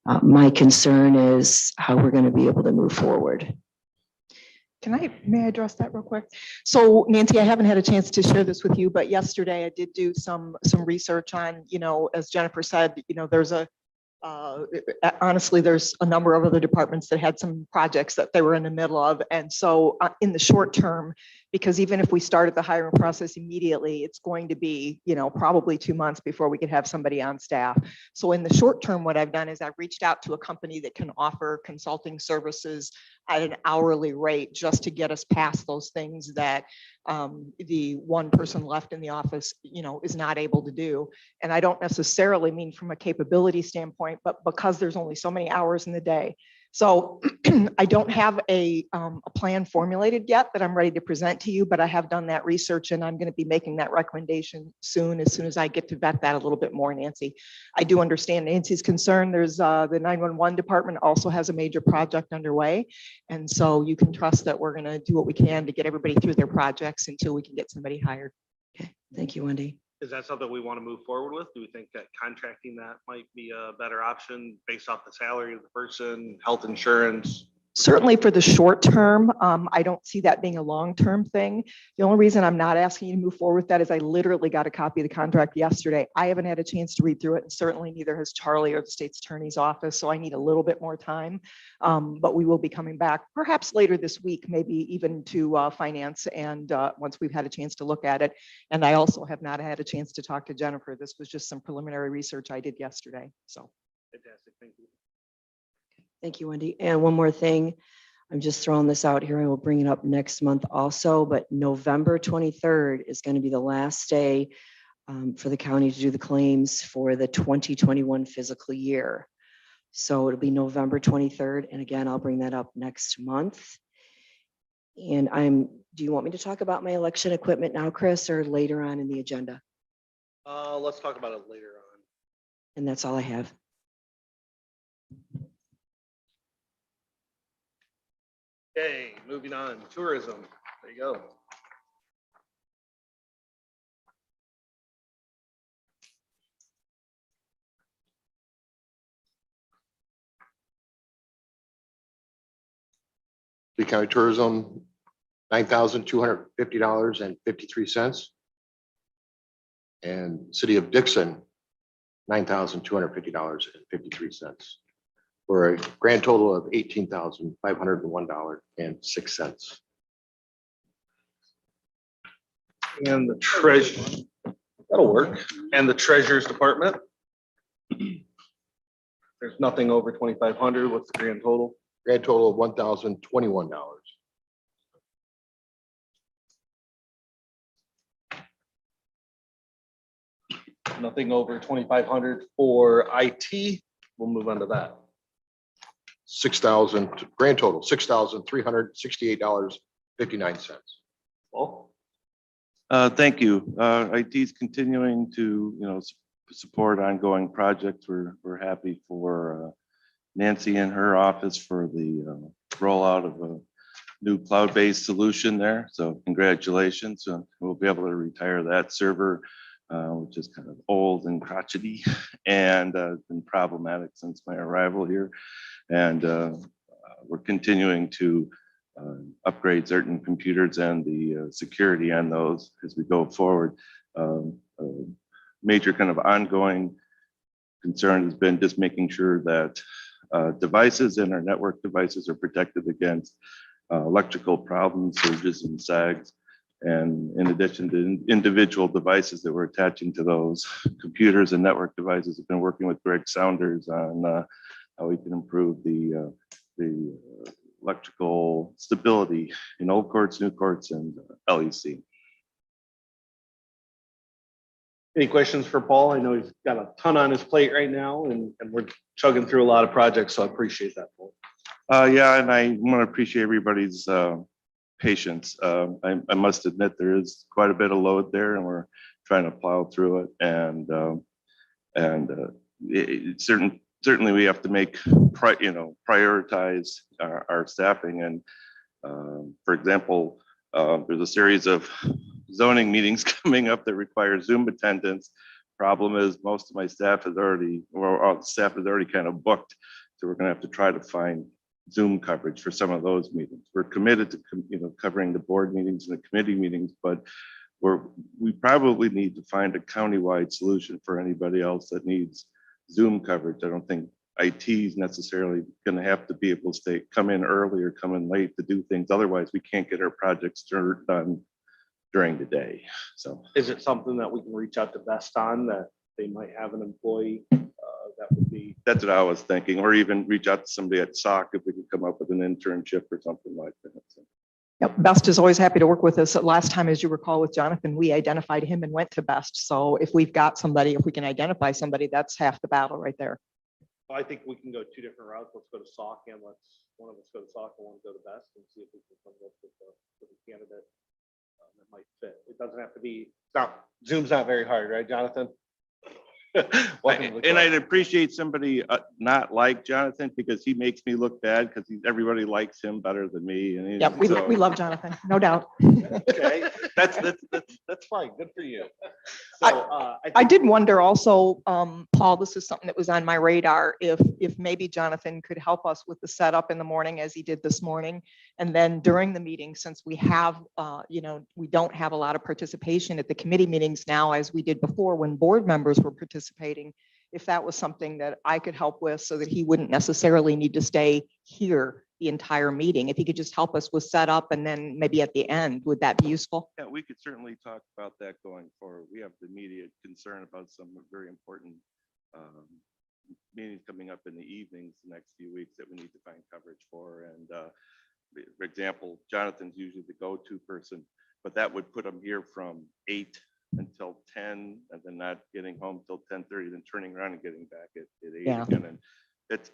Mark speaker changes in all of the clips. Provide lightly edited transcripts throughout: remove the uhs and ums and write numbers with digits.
Speaker 1: My concern is how we're going to be able to move forward.
Speaker 2: May I address that real quick? So Nancy, I haven't had a chance to share this with you, but yesterday I did do some research on, as Jennifer said, there's honestly, there's a number of other departments that had some projects that they were in the middle of. And so in the short term, because even if we started the hiring process immediately, it's going to be, probably 2 months before we could have somebody on staff. So in the short term, what I've done is I've reached out to a company that can offer consulting services at an hourly rate just to get us past those things that the one person left in the office, is not able to do. And I don't necessarily mean from a capability standpoint, but because there's only so many hours in the day. So I don't have a plan formulated yet that I'm ready to present to you, but I have done that research and I'm going to be making that recommendation soon as I get to vet that a little bit more, Nancy. I do understand Nancy's concern. There's the 911 department also has a major project underway. And so you can trust that we're going to do what we can to get everybody through their projects until we can get somebody hired.
Speaker 1: Okay, thank you, Wendy.
Speaker 3: Is that something we want to move forward with? Do we think that contracting that might be a better option based off the salary of the person, health insurance?
Speaker 2: Certainly for the short term, I don't see that being a long-term thing. The only reason I'm not asking you to move forward with that is I literally got a copy of the contract yesterday. I haven't had a chance to read through it, and certainly neither has Charlie or the state's attorney's office, so I need a little bit more time. But we will be coming back perhaps later this week, maybe even to finance, and once we've had a chance to look at it. And I also have not had a chance to talk to Jennifer. This was just some preliminary research I did yesterday. So
Speaker 3: Fantastic, thank you.
Speaker 1: Thank you, Wendy. And one more thing, I'm just throwing this out here and we'll bring it up next month also, but November 23rd is going to be the last day for the county to do the claims for the 2021 fiscal year. So it'll be November 23rd. And again, I'll bring that up next month. And do you want me to talk about my election equipment now, Chris, or later on in the agenda?
Speaker 3: Let's talk about it later on.
Speaker 1: And that's all I have.
Speaker 3: Okay, moving on, tourism. There you go.
Speaker 4: Lee County Tourism, $9,250.53. And City of Dixon, $9,250.53. For a grand total of $18,501.06.
Speaker 3: And the treasurer, that'll work. And the treasurer's department. There's nothing over 2,500. What's the grand total?
Speaker 4: Grand total of $1,021.
Speaker 3: Nothing over 2,500 for IT. We'll move on to that.
Speaker 4: Grand total $6,368.59.
Speaker 3: Well,
Speaker 5: Thank you. IT is continuing to, support ongoing projects. We're happy for Nancy and her office for the rollout of a new cloud-based solution there. So congratulations. We'll be able to retire that server, which is kind of old and crotchety and been problematic since my arrival here. And we're continuing to upgrade certain computers and the security on those as we go forward. Major kind of ongoing concern has been just making sure that devices and our network devices are protected against electrical problems, surges and sags. And in addition to individual devices that we're attaching to those computers and network devices, have been working with Greg Saunders on how we can improve the electrical stability in old courts, new courts, and LEC.
Speaker 3: any questions for Paul? I know he's got a ton on his plate right now and we're chugging through a lot of projects, so I appreciate that, Paul.
Speaker 5: Yeah, and I want to appreciate everybody's patience. I must admit there is quite a bit of load there, and we're trying to plow through it. And certainly we have to make prioritize our staffing. And for example, there's a series of zoning meetings coming up that require Zoom attendance. Problem is, most of my staff is already, or all the staff is already kind of booked So we're going to have to try to find Zoom coverage for some of those meetings. We're committed to, covering the board meetings and the committee meetings, but we probably need to find a countywide solution for anybody else that needs Zoom coverage. I don't think IT is necessarily going to have to be able to come in early or come in late to do things. Otherwise, we can't get our projects done during the day. So
Speaker 3: Is it something that we can reach out to Best on, that they might have an employee that would be?
Speaker 5: that's what I was thinking, or even reach out to somebody at SOC if we could come up with an internship or something like that. So,
Speaker 2: Yep, Best is always happy to work with us. Last time, as you recall with Jonathan, we identified him and went to Best. So if we've got somebody, if we can identify somebody, that's half the battle right there.
Speaker 3: I think we can go two different routes. Let's go to SOC and one of us go to SOC and one go to Best and see if we can come up with a candidate that might fit. It doesn't have to be, Zoom's not very hard, right, Jonathan? Welcome to the
Speaker 5: and
Speaker 3: club.
Speaker 5: I'd appreciate somebody not like Jonathan, because he makes me look bad, because everybody likes him better than me. And
Speaker 2: Yep, we love Jonathan, no doubt.
Speaker 3: Okay, that's fine. Good for you. So
Speaker 2: I did wonder also, Paul, this is something that was on my radar, if maybe Jonathan could help us with the setup in the morning as he did this morning. And then during the meeting, since we have, we don't have a lot of participation at the committee meetings now, as we did before when board members were participating, if that was something that I could help with so that he wouldn't necessarily need to stay here the entire meeting. If he could just help us with setup and then maybe at the end, would that be useful?
Speaker 5: Yeah, we could certainly talk about that going forward. We have the immediate concern about some very important meetings coming up in the evenings the next few weeks that we need to find coverage for. And for example, Jonathan's usually the go-to person, but that would put him here from 8 until 10, and then not getting home till 10:30, then turning around and getting back at 8
Speaker 2: Yeah.
Speaker 5: again.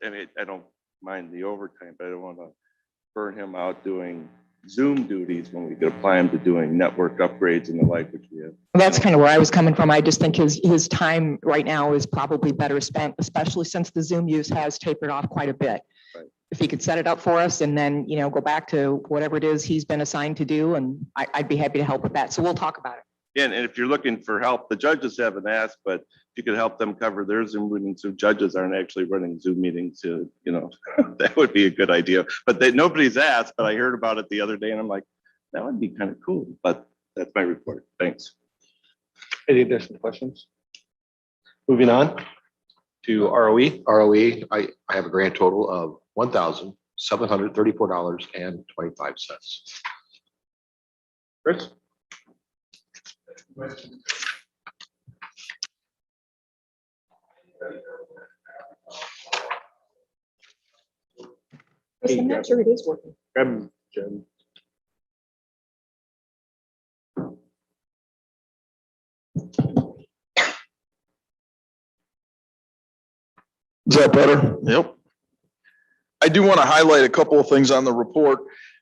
Speaker 5: And I don't mind the overtime, but I don't want to burn him out doing Zoom duties when we could apply him to doing network upgrades and the like, which we have.
Speaker 2: That's kind of where I was coming from. I just think his time right now is probably better spent, especially since the Zoom use has tapered off quite a bit.
Speaker 5: Right.
Speaker 2: If he could set it up for us and then, go back to whatever it is he's been assigned to do, and I'd be happy to help with that. So we'll talk about it.
Speaker 5: And if you're looking for help, the judges haven't asked, but if you could help them cover their Zoom meetings, so judges aren't actually running Zoom meetings, that would be a good idea. But nobody's asked, but I heard about it the other day and I'm like, that would be kind of cool. But that's my report. Thanks.
Speaker 3: Any additional questions? Moving on to ROE.
Speaker 4: ROE, I have a grand total of $1,734.25.
Speaker 3: Chris?
Speaker 2: I'm not sure it is working.
Speaker 3: Grab Jim.
Speaker 6: Is that better? Yep. I do want to highlight a couple of things on the report.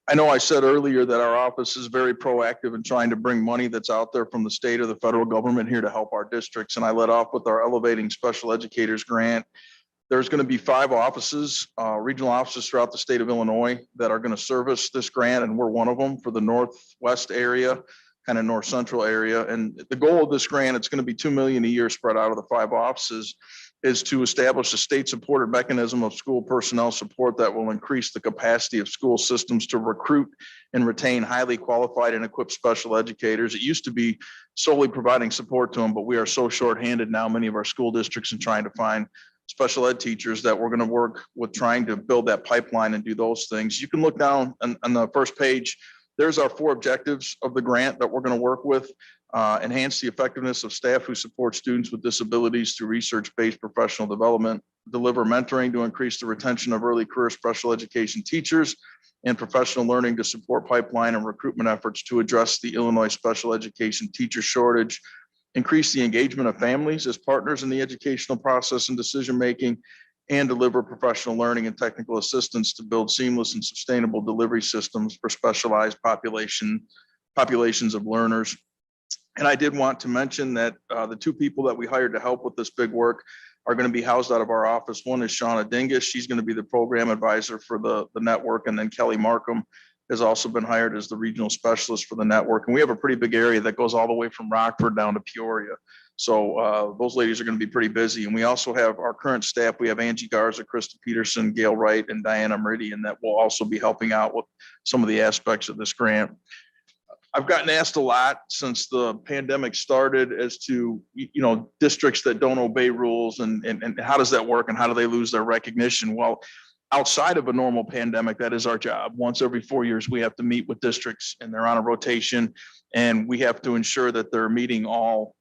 Speaker 6: I know I said earlier that our office is very proactive in trying to bring money that's out there from the state or the federal government here to help our districts. And I led off with our Elevating Special Educators Grant. There's going to be 5 offices, regional offices throughout the state of Illinois that are going to service this grant. And we're one of them for the Northwest area, kind of North Central area. And the goal of this grant, it's going to be $2 million a year spread out of the 5 offices, is to establish a state-supported mechanism of school personnel support that will increase the capacity of school systems to recruit and retain highly qualified and equipped special educators. It used to be solely providing support to them, but we are so shorthanded now, many of our school districts, in trying to find special ed teachers, that we're going to work with trying to build that pipeline and do those things. You can look down on the first page. There's our 4 objectives of the grant that we're going to work with. Enhance the effectiveness of staff who support students with disabilities through research-based professional development, deliver mentoring to increase the retention of early career special education teachers, and professional learning to support pipeline and recruitment efforts to address the Illinois special education teacher shortage, increase the engagement of families as partners in the educational process and decision-making, and deliver professional learning and technical assistance to build seamless and sustainable delivery systems for specialized populations of learners. And I did want to mention that the 2 people that we hired to help with this big work are going to be housed out of our office. One is Shauna Dingus. She's going to be the program advisor for the network. And then Kelly Markham has also been hired as the regional specialist for the network. And we have a pretty big area that goes all the way from Rockford down to Peoria. So those ladies are going to be pretty busy. And we also have our current staff. We have Angie Garza, Krista Peterson, Gail Wright, and Diana Meridian that will also be helping out with some of the aspects of this grant. I've gotten asked a lot since the pandemic started as to, districts that don't obey rules and how does that work and how do they lose their recognition? Well, outside of a normal pandemic, that is our job. Once every 4 years, we have to meet with districts and they're on a rotation and we have to ensure that they're meeting all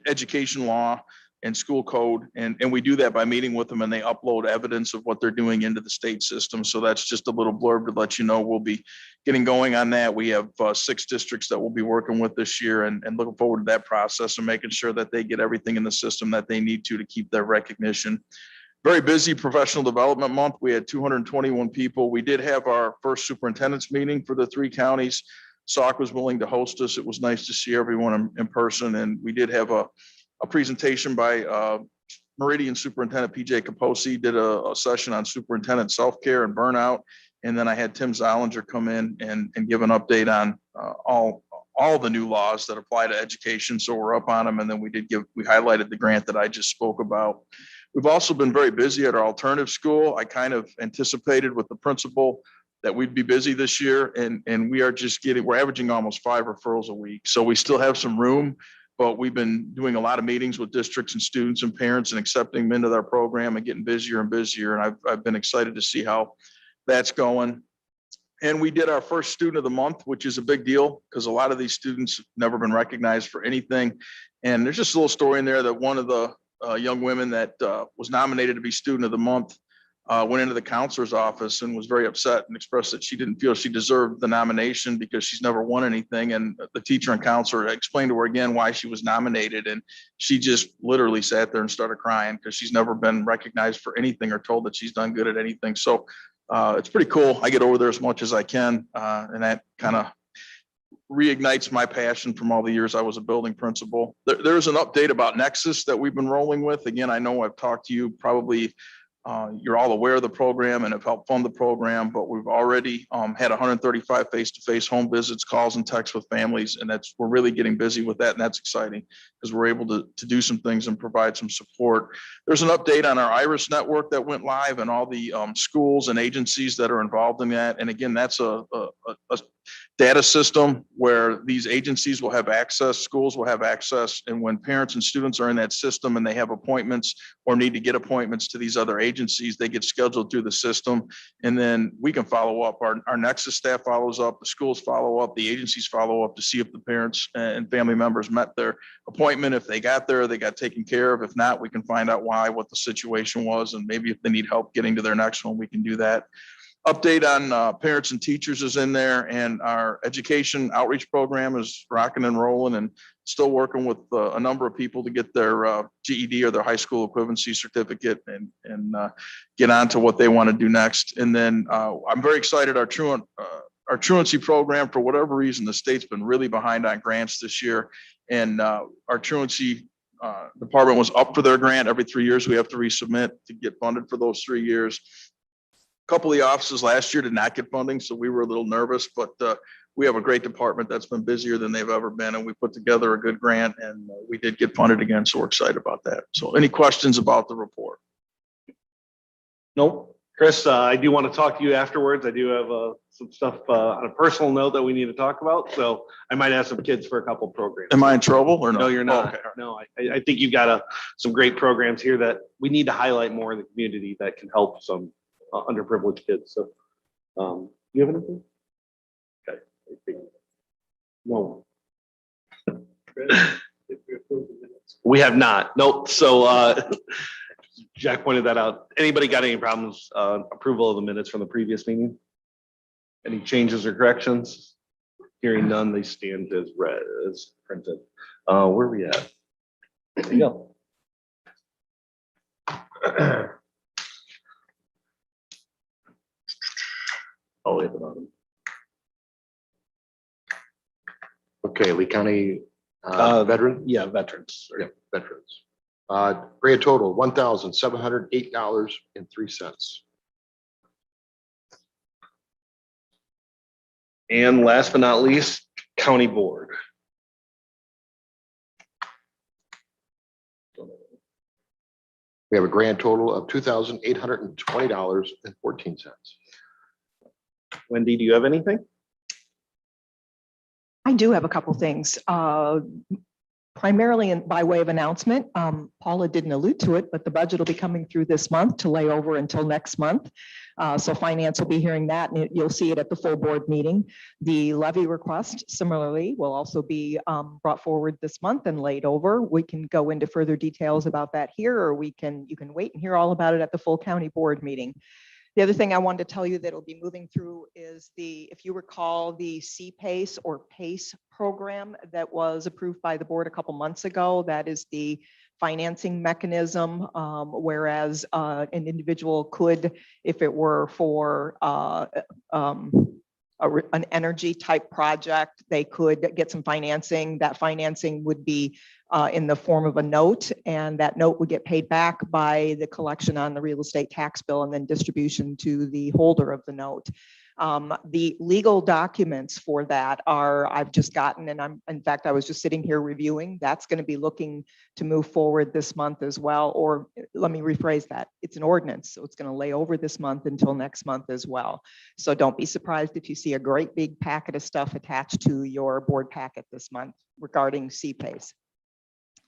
Speaker 6: education law and school code. And we do that by meeting with them and they upload evidence of what they're doing into the state system. So that's just a little blurb to let you know we'll be getting going on that. We have 6 districts that we'll be working with this year and looking forward to that process and making sure that they get everything in the system that they need to keep their recognition. Very busy professional development month. We had 221 people. We did have our first superintendents meeting for the 3 counties. SAC was willing to host us. It was nice to see everyone in person. And we did have a presentation by Meridian Superintendent PJ Kaposi, did a session on superintendent self-care and burnout. And then I had Tim Zollinger come in and give an update on all the new laws that apply to education. So we're up on them. And then we highlighted the grant that I just spoke about. We've also been very busy at our alternative school. I kind of anticipated with the principal that we'd be busy this year and we're averaging almost 5 referrals a week. So we still have some room, but we've been doing a lot of meetings with districts and students and parents and accepting them into their program and getting busier and busier. And I've been excited to see how that's going. And we did our first student of the month, which is a big deal because a lot of these students have never been recognized for anything. And there's just a little story in there that one of the young women that was nominated to be student of the month went into the counselor's office and was very upset and expressed that she didn't feel she deserved the nomination because she's never won anything. And the teacher and counselor explained to her again why she was nominated. And she just literally sat there and started crying because she's never been recognized for anything or told that she's done good at anything. So it's pretty cool. I get over there as much as I can. And that kind of reignites my passion from all the years I was a building principal. There's an update about Nexus that we've been rolling with. Again, I know I've talked to you probably you're all aware of the program and have helped fund the program, but we've already had 135 face-to-face home visits, calls and texts with families. And we're really getting busy with that. And that's exciting because we're able to do some things and provide some support. There's an update on our IRIS network that went live and all the schools and agencies that are involved in that. And again, that's a data system where these agencies will have access, schools will have access. And when parents and students are in that system and they have appointments or need to get appointments to these other agencies, they get scheduled through the system. And then we can follow up. Our Nexus staff follows up, the schools follow up, the agencies follow up to see if the parents and family members met their appointment. If they got there, they got taken care of. If not, we can find out why, what the situation was. And maybe if they need help getting to their next one, we can do that. Update on parents and teachers is in there, and our education outreach program is rocking and rolling and still working with a number of people to get their GED or their high school equivalency certificate and get on to what they want to do next. And then I'm very excited our truancy program, for whatever reason, the state's been really behind on grants this year. And our truancy department was up for their grant. Every 3 years, we have to resubmit to get funded for those 3 years. A couple of the offices last year did not get funding, so we were a little nervous, but we have a great department that's been busier than they've ever been, and we put together a good grant, and we did get funded again, so we're excited about that. So any questions about the report?
Speaker 3: Nope. Chris, I do want to talk to you afterwards. I do have some stuff on a personal note that we need to talk about, so I might ask some kids for a couple programs.
Speaker 6: Am I in trouble or no?
Speaker 3: No, you're not.
Speaker 6: Okay.
Speaker 3: No, I think you've got some great programs here that we need to highlight more in the community that can help some underprivileged kids. So, you have anything? Okay. No. We have not. Nope. So, Jack pointed that out. Anybody got any problems? Approval of the minutes from the previous meeting? Any changes or corrections? Hearing none, they stand as read, as printed. Where are we at? There you go. Oh, we have it on.
Speaker 4: Okay, Lee County veteran?
Speaker 3: Yeah, veterans.
Speaker 4: Yeah, veterans. Grand total, $1,708.03.
Speaker 3: And last but not least, county board.
Speaker 4: We have a grand total of $2,820.14.
Speaker 3: Wendy, do you have anything?
Speaker 2: I do have a couple things. Primarily by way of announcement. Paula didn't allude to it, but the budget will be coming through this month to lay over until next month. So finance will be hearing that, and you'll see it at the full board meeting. The levy request similarly will also be brought forward this month and laid over. We can go into further details about that here, or you can wait and hear all about it at the full county board meeting. The other thing I wanted to tell you that will be moving through is if you recall, the CPACE or PACE program that was approved by the board a couple months ago. That is the financing mechanism, whereas an individual could, if it were for an energy type project, they could get some financing. That financing would be in the form of a note, and that note would get paid back by the collection on the real estate tax bill and then distribution to the holder of the note. The legal documents for that I've just gotten, and in fact, I was just sitting here reviewing. That's going to be looking to move forward this month as well. Or let me rephrase that. It's an ordinance, so it's going to lay over this month until next month as well. So don't be surprised if you see a great big packet of stuff attached to your board packet this month regarding CPACE.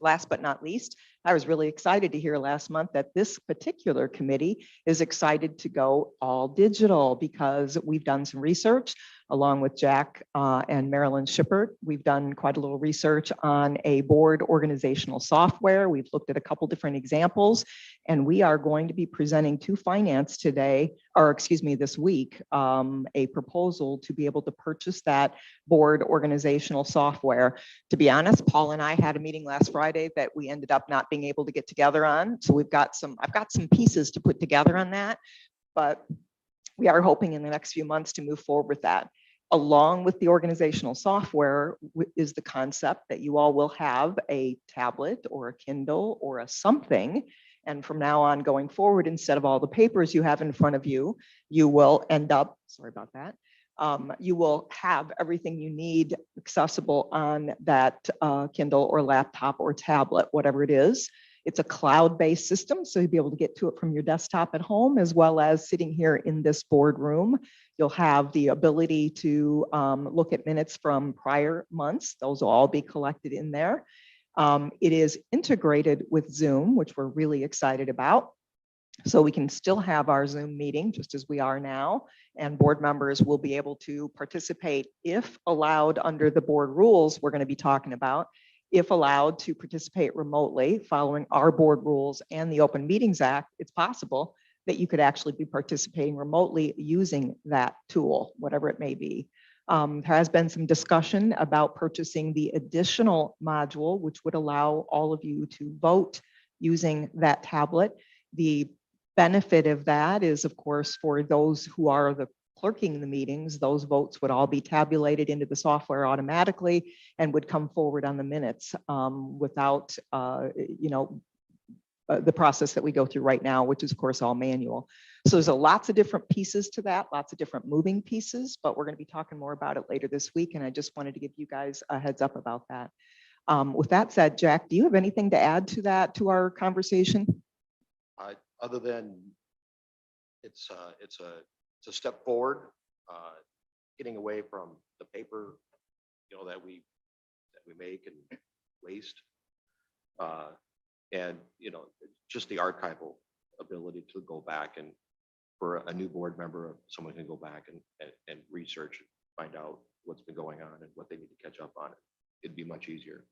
Speaker 2: Last but not least, I was really excited to hear last month that this particular committee is excited to go all digital because we've done some research along with Jack and Marilyn Shippert. We've done quite a little research on a board organizational software. We've looked at a couple different examples, and we are going to be presenting to finance this week, a proposal to be able to purchase that board organizational software. To be honest, Paul and I had a meeting last Friday that we ended up not being able to get together on. So I've got some pieces to put together on that, but we are hoping in the next few months to move forward with that. Along with the organizational software is the concept that you all will have a tablet or a Kindle or a something. And from now on going forward, instead of all the papers you have in front of you, you will end up, sorry about that, you will have everything you need accessible on that Kindle or laptop or tablet, whatever it is. It's a cloud-based system, so you'll be able to get to it from your desktop at home, as well as sitting here in this boardroom. You'll have the ability to look at minutes from prior months. Those will all be collected in there. It is integrated with Zoom, which we're really excited about. So we can still have our Zoom meeting just as we are now, and board members will be able to participate if allowed under the board rules we're going to be talking about. If allowed to participate remotely following our board rules and the Open Meetings Act, it's possible that you could actually be participating remotely using that tool, whatever it may be. There has been some discussion about purchasing the additional module, which would allow all of you to vote using that tablet. The benefit of that is, of course, for those who are the clerking the meetings, those votes would all be tabulated into the software automatically and would come forward on the minutes without, the process that we go through right now, which is of course all manual. So there's lots of different pieces to that, lots of different moving pieces, but we're going to be talking more about it later this week. And I just wanted to give you guys a heads up about that. With that said, Jack, do you have anything to add to that, to our conversation?
Speaker 4: Other than it's a step forward, getting away from the paper, that we make and waste, and just the archival ability to go back, and for a new board member, someone can go back and research, find out what's been going on and what they need to catch up on. It'd be much easier.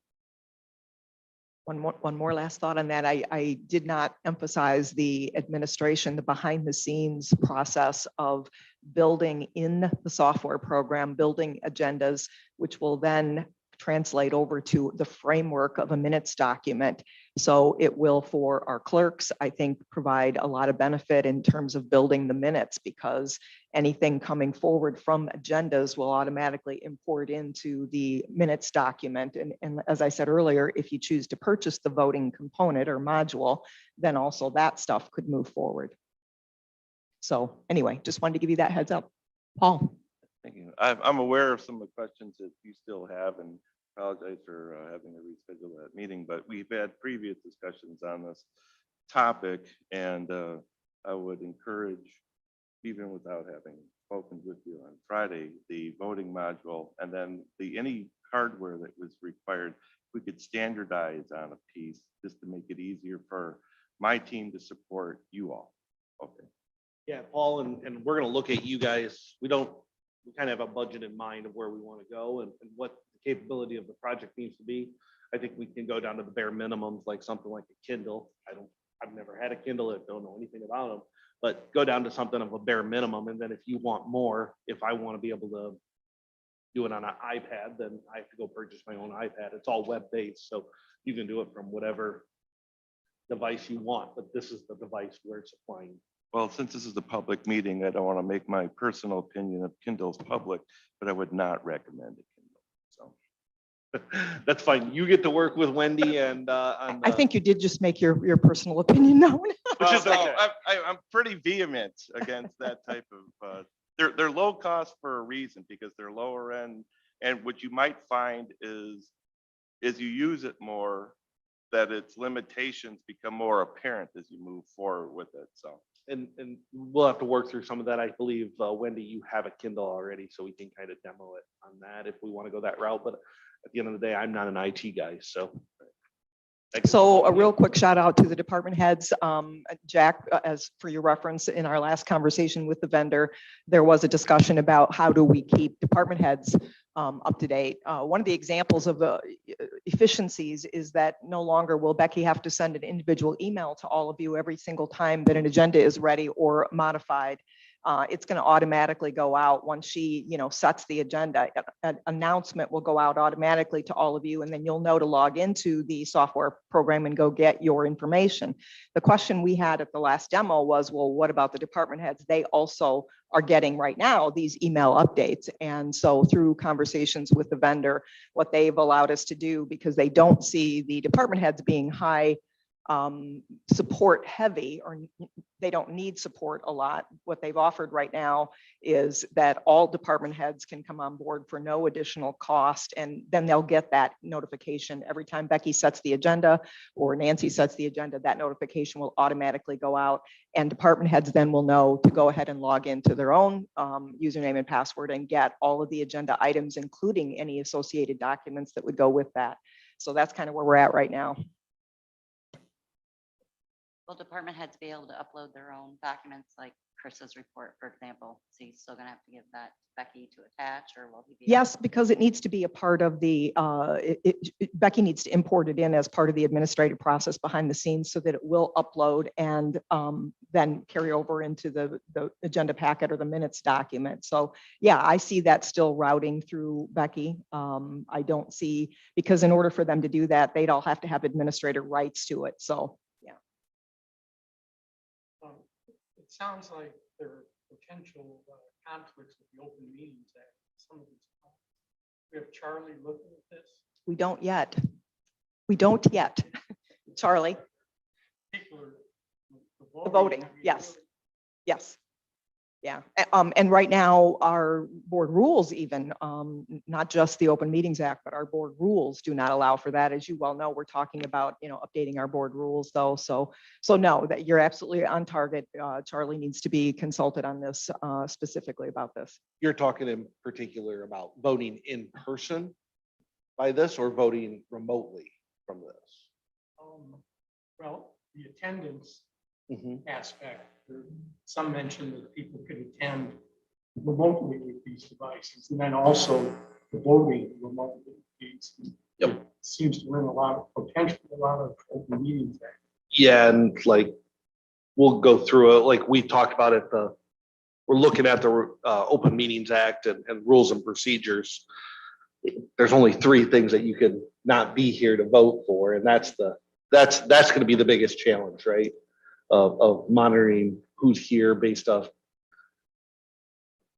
Speaker 2: One more last thought on that. I did not emphasize the administration, the behind the scenes process of building in the software program, building agendas, which will then translate over to the framework of a minutes document. So it will, for our clerks, I think, provide a lot of benefit in terms of building the minutes, because anything coming forward from agendas will automatically import into the minutes document. And as I said earlier, if you choose to purchase the voting component or module, then also that stuff could move forward. So anyway, just wanted to give you that heads up. Paul.
Speaker 5: Thank you. I'm aware of some of the questions that you still have and apologize for having to reschedule that meeting, but we've had previous discussions on this topic, and I would encourage, even without having spoken with you on Friday, the voting module, and then any hardware that was required, we could standardize on a piece just to make it easier for my team to support you all. Okay.
Speaker 3: Yeah, Paul, and we're gonna look at you guys. We kind of have a budget in mind of where we want to go and what the capability of the project needs to be. I think we can go down to the bare minimums, like something like a Kindle. I've never had a Kindle, I don't know anything about them, but go down to something of a bare minimum. And then if you want more, if I want to be able to do it on an iPad, then I have to go purchase my own iPad. It's all web-based, so you can do it from whatever device you want, but this is the device where it's applying.
Speaker 5: Well, since this is a public meeting, I don't want to make my personal opinion of Kindles public, but I would not recommend a Kindle. So
Speaker 3: That's fine. You get to work with Wendy and on
Speaker 2: I think you did just make your personal opinion known.
Speaker 3: Which is
Speaker 5: Well,
Speaker 3: okay.
Speaker 5: no, I'm pretty vehement against that type of, they're low cost for a reason, because they're lower end. And what you might find is you use it more, that its limitations become more apparent as you move forward with it. So.
Speaker 3: and we'll have to work through some of that. I believe, Wendy, you have a Kindle already, so we can kind of demo it on that if we want to go that route. But at the end of the day, I'm not an IT guy, so.
Speaker 2: So a real quick shout out to the department heads. Jack, as for your reference, in our last conversation with the vendor, there was a discussion about how do we keep department heads up to date. One of the examples of the efficiencies is that no longer will Becky have to send an individual email to all of you every single time that an agenda is ready or modified. It's going to automatically go out once she, sets the agenda. An announcement will go out automatically to all of you, and then you'll know to log into the software program and go get your information. The question we had at the last demo was, well, what about the department heads? They also are getting right now these email updates. And so through conversations with the vendor, what they've allowed us to do, because they don't see the department heads being high support heavy, or they don't need support a lot. What they've offered right now is that all department heads can come on board for no additional cost, and then they'll get that notification every time Becky sets the agenda or Nancy sets the agenda. That notification will automatically go out, and department heads then will know to go ahead and log into their own username and password and get all of the agenda items, including any associated documents that would go with that. So that's kind of where we're at right now.
Speaker 7: Will department heads be able to upload their own documents, like Chris's report, for example? So he's still gonna have to give that to Becky to attach, or will he be?
Speaker 2: Yes, because it needs to be a part of the, Becky needs to import it in as part of the administrative process behind the scenes so that it will upload and then carry over into the agenda packet or the minutes document. So yeah, I see that still routing through Becky. I don't see, because in order for them to do that, they'd all have to have administrator rights to it. So yeah.
Speaker 8: It sounds like there are potential conflicts with the Open Meetings Act. Some of these. We have Charlie looking at this.
Speaker 2: We don't yet. We don't yet. Charlie,
Speaker 8: Particular,
Speaker 2: the voting,
Speaker 8: I mean,
Speaker 2: yes.
Speaker 8: really,
Speaker 2: Yes. Yeah. And right now, our board rules even, not just the Open Meetings Act, but our board rules do not allow for that. As you well know, we're talking about, updating our board rules though. So no, that you're absolutely on target. Charlie needs to be consulted on this specifically about this.
Speaker 3: You're talking in particular about voting in person by this or voting remotely from this?
Speaker 8: Well, the attendance
Speaker 3: Mhm.
Speaker 8: aspect, some mention that people could attend remotely with these devices, and then also the voting remotely with these.
Speaker 3: Yep.
Speaker 8: It seems to bring a lot of potential, a lot of Open Meetings Act.
Speaker 3: Yeah, and like, we'll go through it, like we talked about it, we're looking at the Open Meetings Act and rules and procedures. There's only 3 things that you can not be here to vote for, and that's gonna be the biggest challenge, right? Of monitoring who's here based off.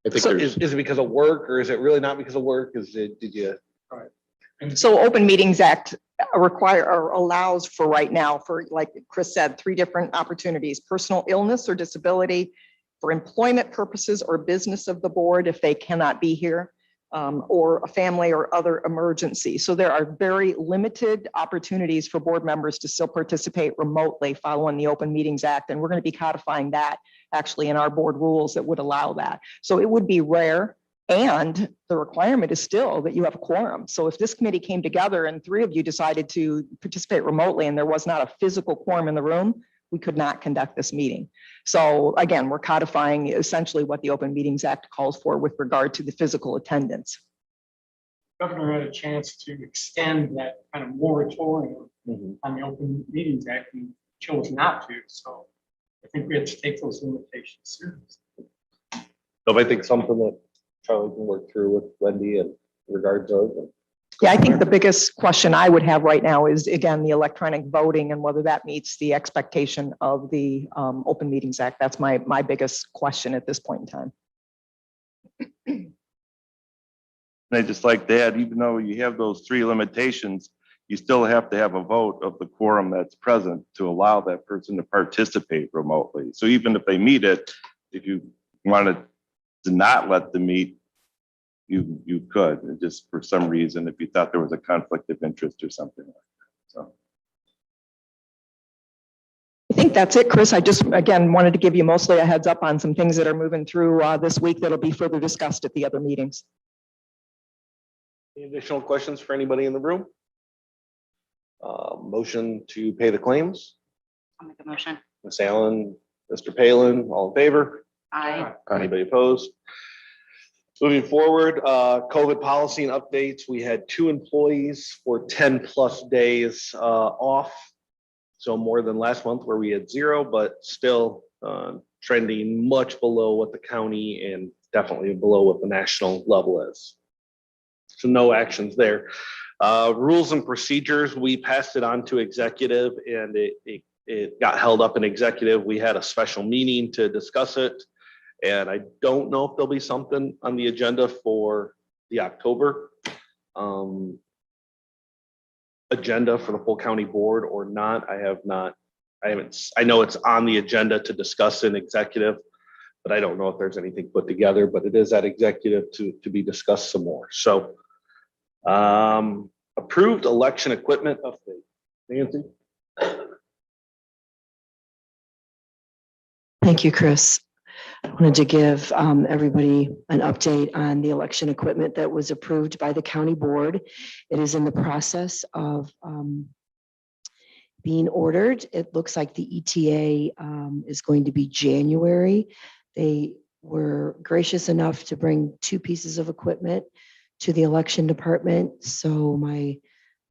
Speaker 4: I think
Speaker 3: So
Speaker 4: there's,
Speaker 3: is it because of work, or is it really not because of work? Did you?
Speaker 2: So Open Meetings Act require or allows for right now for, like Chris said, 3 different opportunities: personal illness or disability, for employment purposes or business of the board if they cannot be here, or a family or other emergency. So there are very limited opportunities for board members to still participate remotely following the Open Meetings Act. And we're going to be codifying that actually in our board rules that would allow that. So it would be rare. And the requirement is still that you have a quorum. So if this committee came together and 3 of you decided to participate remotely and there was not a physical quorum in the room, we could not conduct this meeting. So again, we're codifying essentially what the Open Meetings Act calls for with regard to the physical attendance.
Speaker 8: Governor had a chance to extend that kind of moratorium on the Open Meetings Act and chose not to. So I think we have to take those limitations seriously.
Speaker 3: So I think something that Charlie can work through with Wendy in regards of.
Speaker 2: Yeah, I think the biggest question I would have right now is, again, the electronic voting and whether that meets the expectation of the Open Meetings Act. That's my biggest question at this point in time.
Speaker 5: And I just like to add, even though you have those 3 limitations, you still have to have a vote of the quorum that's present to allow that person to participate remotely. So even if they meet it, if you wanted to not let them meet, you could, just for some reason, if you thought there was a conflict of interest or something like that. So.
Speaker 2: I think that's it, Chris. I just, again, wanted to give you mostly a heads up on some things that are moving through this week that'll be further discussed at the other meetings.
Speaker 3: Any additional questions for anybody in the room? Motion to pay the claims.
Speaker 7: I'll make a motion.
Speaker 3: Ms. Allen, Mr. Palin, all in favor?
Speaker 7: Aye.
Speaker 3: Anybody opposed? Moving forward, COVID policy and updates. We had 2 employees for 10+ days off. So more than last month where we had 0, but still trending much below what the county and definitely below what the national level is. So no actions there. Rules and procedures, we passed it on to executive and it got held up in executive. We had a special meeting to discuss it. And I don't know if there'll be something on the agenda for the October agenda for the full county board or not. I haven't, I know it's on the agenda to discuss in executive, but I don't know if there's anything put together, but it is at executive to be discussed some more. So approved election equipment update. Nancy?
Speaker 1: Thank you, Chris. I wanted to give everybody an update on the election equipment that was approved by the county board. It is in the process of being ordered. It looks like the ETA is going to be January. They were gracious enough to bring 2 pieces of equipment to the election department. So my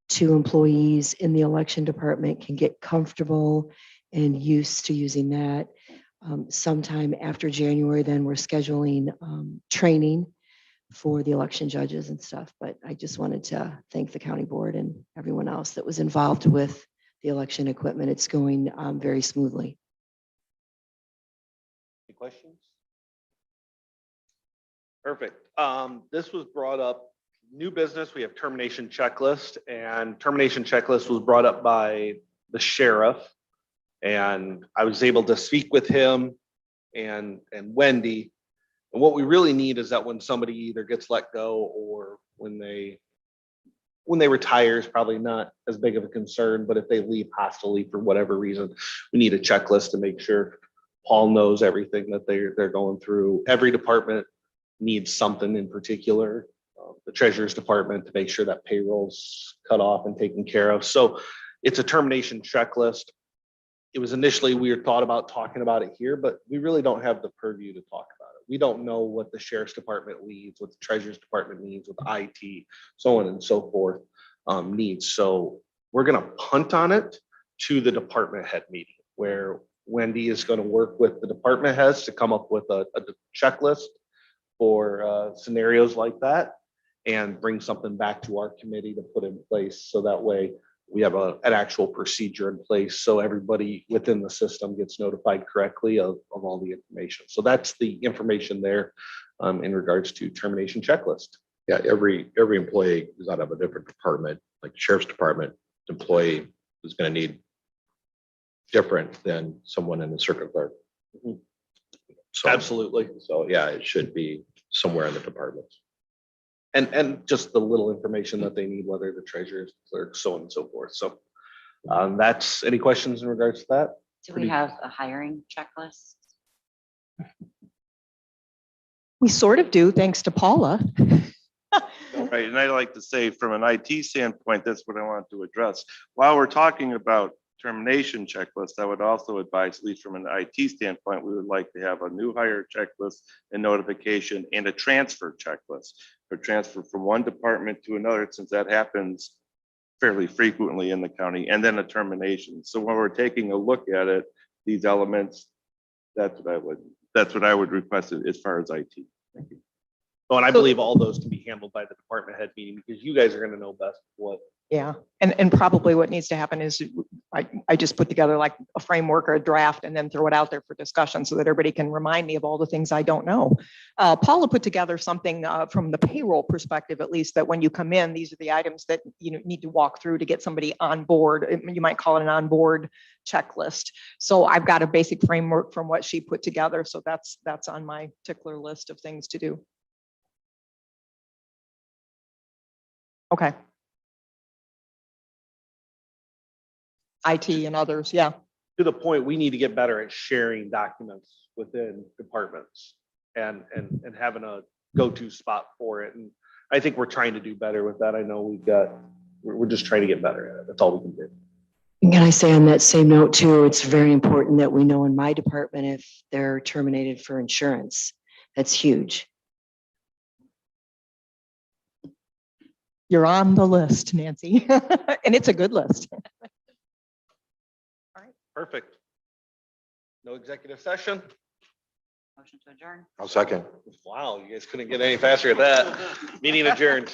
Speaker 1: 2 employees in the election department can get comfortable and used to using that. Sometime after January, then we're scheduling training for the election judges and stuff. But I just wanted to thank the county board and everyone else that was involved with the election equipment. It's going very smoothly.
Speaker 3: Any questions? Perfect. This was brought up, new business. We have termination checklist, and termination checklist was brought up by the sheriff. And I was able to speak with him and Wendy. And what we really need is that when somebody either gets let go or when they retire is probably not as big of a concern, but if they leave hostilely for whatever reason, we need a checklist to make sure Paul knows everything that they're going through. Every department needs something in particular. The treasurer's department to make sure that payroll's cut off and taken care of. So it's a termination checklist. It was initially, we had thought about talking about it here, but we really don't have the purview to talk about it. We don't know what the sheriff's department needs, what the treasurer's department needs, what the IT, so on and so forth needs. So we're gonna punt on it to the department head meeting where Wendy is gonna work with the department heads to come up with a checklist for scenarios like that and bring something back to our committee to put in place. So that way we have an actual procedure in place so everybody within the system gets notified correctly of all the information. So that's the information there in regards to termination checklist.
Speaker 4: Yeah, every employee is out of a different department, like sheriff's department employee is going to need different than someone in the circuit clerk. So,
Speaker 3: Absolutely.
Speaker 4: so yeah, it should be somewhere in the departments.
Speaker 3: And just the little information that they need, whether the treasurer's clerk, so on and so forth. So that's, any questions in regards to that?
Speaker 7: Do
Speaker 3: Pretty-
Speaker 7: we have a hiring checklist?
Speaker 2: We sort of do, thanks to Paula.
Speaker 5: Right, and I'd like to say from an IT standpoint, that's what I want to address. While we're talking about termination checklist, I would also advise, at least from an IT standpoint, we would like to have a new hire checklist and notification and a transfer checklist for transfer from one department to another, since that happens fairly frequently in the county, and then a termination. So when we're taking a look at it, these elements, that's what I would request as far as IT. Thank you.
Speaker 3: Oh, and I
Speaker 2: So-
Speaker 3: believe all those can be handled by the department head meeting, because you guys are gonna know best what.
Speaker 2: Yeah, and probably what needs to happen is I just put together like a framework or a draft and then throw it out there for discussion so that everybody can remind me of all the things I don't know. Paula put together something from the payroll perspective, at least, that when you come in, these are the items that you need to walk through to get somebody on board. You might call it an onboard checklist. So I've got a basic framework from what she put together. So that's on my tickler list of things to do. Okay. IT and others, yeah.
Speaker 3: To the point, we need to get better at sharing documents within departments and having a go-to spot for it. And I think we're trying to do better with that. I know we're just trying to get better at it. That's all we can do.
Speaker 1: And can I say on that same note too, it's very important that we know in my department if they're terminated for insurance. That's huge.
Speaker 2: You're on the list, Nancy. And it's a good list.
Speaker 3: Perfect. No executive session?
Speaker 7: Motion to adjourn?
Speaker 4: I'll second.
Speaker 3: Wow, you guys couldn't get any faster at that. Meeting adjourned.